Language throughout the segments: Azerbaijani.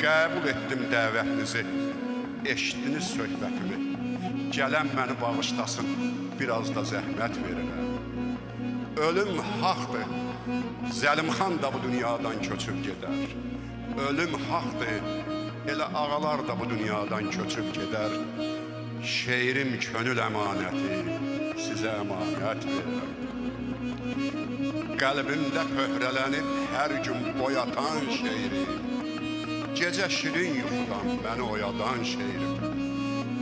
Qəbul etdim dəvətinizi, eşitdiniz söhbətimi. Gələn məni bağışlasın, biraz da zəhmət verirəm. Ölüm haqdır, Zəlimxan da bu dünyadan köçüb gedər. Ölüm haqdır, elə ağalar da bu dünyadan köçüb gedər. Şeirim könül əmanəti, sizə əmanət verirəm. Qəlbimdə pöhrələnib hər gün boyatan şeirim, gecə şirin yuxudan məni oyadan şeirim.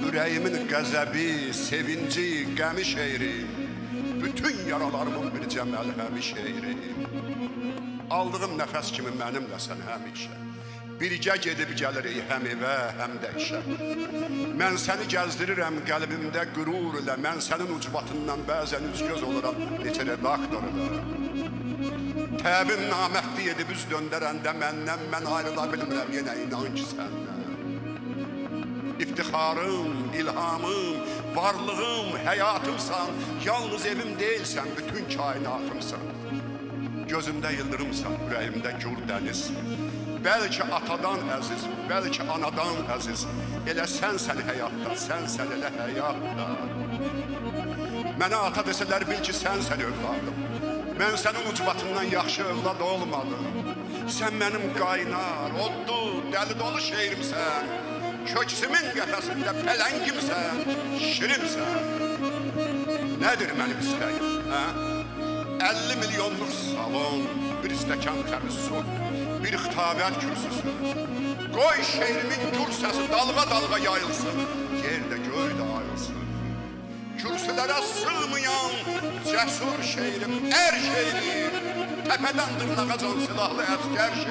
Ürəyimin qəzəbi, sevinci, qəmi şeirim, bütün yaralarımın bircə məlhəmi şeirim. Aldığım nəfəs kimi mənimləsən həmişə, birgə gedib gəlirik həm evə, həm də işə. Mən səni gəzdirirəm qəlbimdə qürur ilə, mən sənin ucbatından bəzən üzgöz oluram, neçə redaktoru da. Təbim naməhdi edib üz döndərəndə məndən mən ayrıla bilmirəm, yenə inan ki səndən. İftixarım, ilhamım, varlığım, həyatımsan, yalnız evim deyilsən, bütün kainatımsan. Gözümdə yıldırımsan, ürəyimdə gür dəniz. Bəlkə atadan əziz, bəlkə anadan əziz, elə sənsən həyatda, sənsən elə həyatda. Mənə ata desələr bil ki sənsən övladım. Mən sənin ucbatından yaxşı övlad olmadım. Sən mənim qaynar, oddu, dəli dolu şeirimsən. Köksümün qəfəsində pələngimsən, şirimsən. Nədir mənim istəyim? 50 milyonluq salon, bir stəkan təmiz su, bir xitabət kürsüsü. Qoy şeirimin gür səsi dalğa-dalğa yayılsın, yerdə göy də ayılsın. Kürsülərə sığmayan cəsur şeirim, ər şeirim, təpədən dırnağa can silahlı əskər şeirim.